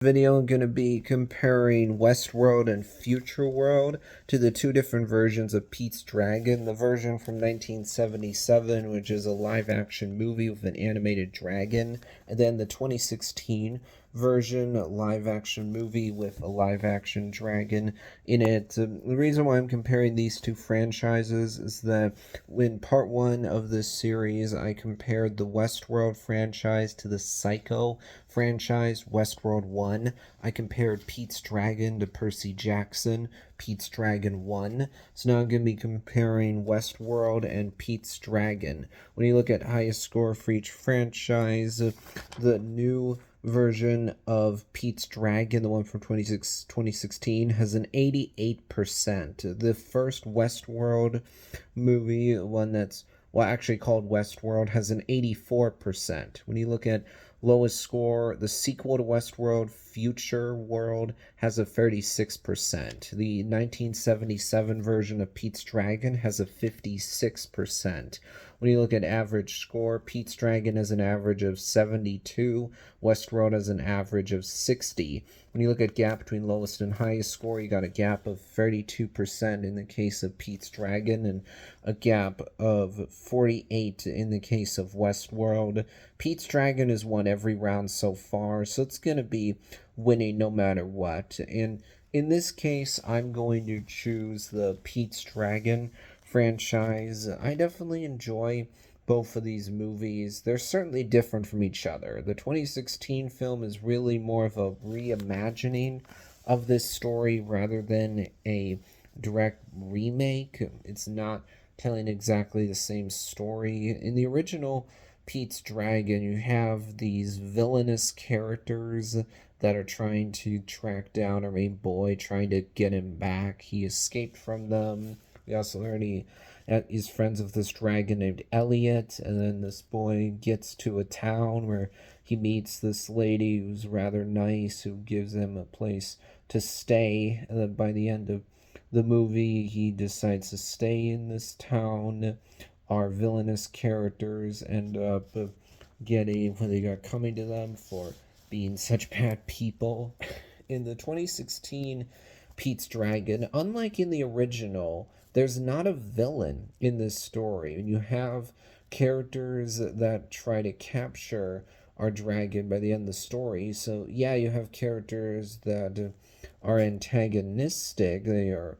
Video I'm going to be comparing Westworld and Future World to the two different versions of Pete's Dragon. The version from 1977, which is a live action movie with an animated dragon, and then the 2016 version, a live action movie with a live action dragon in it. The reason why I'm comparing these two franchises is that in part one of this series, I compared the Westworld franchise to the Psycho franchise, Westworld 1. I compared Pete's Dragon to Percy Jackson, Pete's Dragon 1. So now I'm going to be comparing Westworld and Pete's Dragon. When you look at highest score for each franchise, the new version of Pete's Dragon, the one from 2016, has an 88%. The first Westworld movie, one that's actually called Westworld, has an 84%. When you look at lowest score, the sequel to Westworld, Future World, has a 36%. The 1977 version of Pete's Dragon has a 56%. When you look at average score, Pete's Dragon has an average of 72, Westworld has an average of 60. When you look at gap between lowest and highest score, you got a gap of 32% in the case of Pete's Dragon and a gap of 48 in the case of Westworld. Pete's Dragon has won every round so far, so it's going to be winning no matter what. And in this case, I'm going to choose the Pete's Dragon franchise. I definitely enjoy both of these movies. They're certainly different from each other. The 2016 film is really more of a reimagining of this story rather than a direct remake. It's not telling exactly the same story. In the original Pete's Dragon, you have these villainous characters that are trying to track down our main boy, trying to get him back. He escaped from them. We also learn he is friends with this dragon named Elliot, and then this boy gets to a town where he meets this lady who's rather nice, who gives him a place to stay. And then by the end of the movie, he decides to stay in this town. Our villainous characters end up getting what they got coming to them for being such bad people. In the 2016 Pete's Dragon, unlike in the original, there's not a villain in this story. And you have characters that try to capture our dragon by the end of the story. So, yeah, you have characters that are antagonistic. They are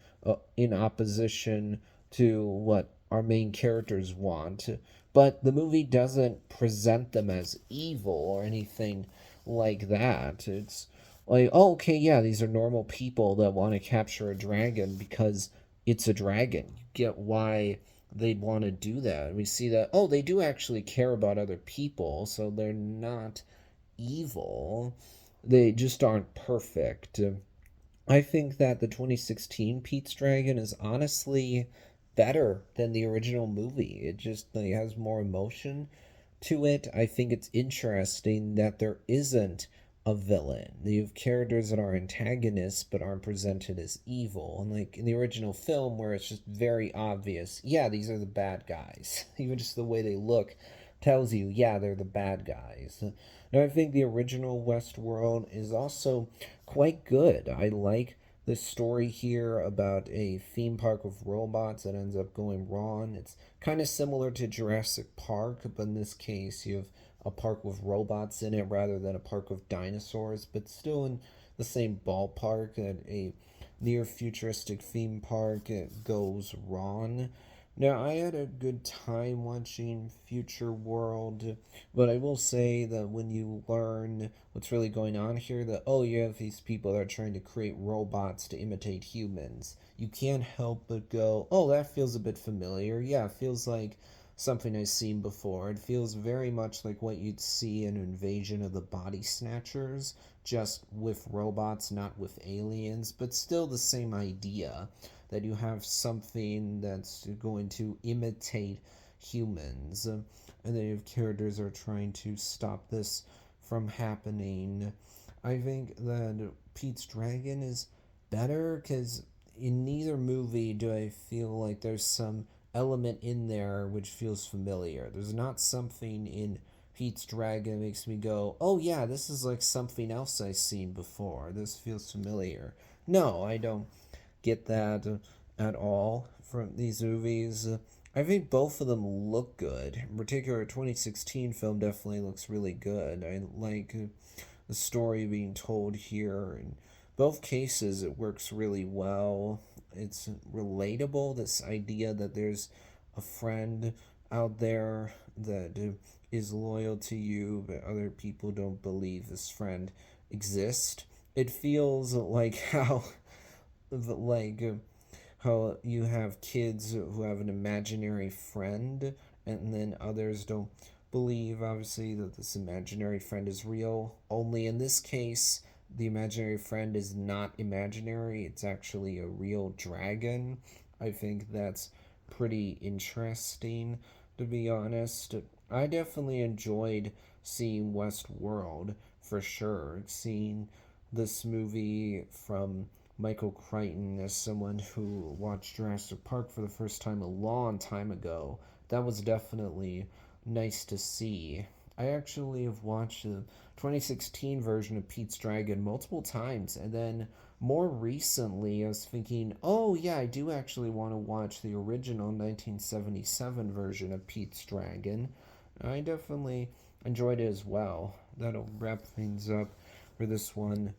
in opposition to what our main characters want. But the movie doesn't present them as evil or anything like that. It's like, oh, okay, yeah, these are normal people that want to capture a dragon because it's a dragon. You get why they'd want to do that. We see that, oh, they do actually care about other people, so they're not evil. They just aren't perfect. I think that the 2016 Pete's Dragon is honestly better than the original movie. It just like, has more emotion to it. I think it's interesting that there isn't a villain. You have characters that are antagonists but aren't presented as evil. And like in the original film where it's just very obvious, yeah, these are the bad guys. Even just the way they look tells you, yeah, they're the bad guys. Now I think the original Westworld is also quite good. I like the story here about a theme park of robots that ends up going wrong. It's kind of similar to Jurassic Park, but in this case, you have a park with robots in it rather than a park with dinosaurs, but still in the same ballpark. At a near futuristic theme park, it goes wrong. Now, I had a good time watching Future World, but I will say that when you learn what's really going on here, that, oh, you have these people that are trying to create robots to imitate humans, you can't help but go, oh, that feels a bit familiar. Yeah, it feels like something I've seen before. It feels very much like what you'd see in Invasion of the Body Snatchers, just with robots, not with aliens, but still the same idea that you have something that's going to imitate humans. And then you have characters that are trying to stop this from happening. I think that Pete's Dragon is better because in neither movie do I feel like there's some element in there which feels familiar. There's not something in Pete's Dragon makes me go, oh yeah, this is like something else I've seen before. This feels familiar. No, I don't get that at all from these movies. I think both of them look good. In particular, 2016 film definitely looks really good. I like the story being told here. In both cases, it works really well. It's relatable, this idea that there's a friend out there that is loyal to you, but other people don't believe this friend exists. It feels like like how you have kids who have an imaginary friend, and then others don't believe, obviously, that this imaginary friend is real. Only in this case, the imaginary friend is not imaginary, it's actually a real dragon. I think that's pretty interesting, to be honest. I definitely enjoyed seeing Westworld for sure. Seeing this movie from Michael Crichton as someone who watched Jurassic Park for the first time a long time ago. That was definitely nice to see. I actually have watched the 2016 version of Pete's Dragon multiple times, and then more recently I was thinking, oh yeah, I do actually want to watch the original 1977 version of Pete's Dragon. I definitely enjoyed it as well. That'll wrap things up for this one.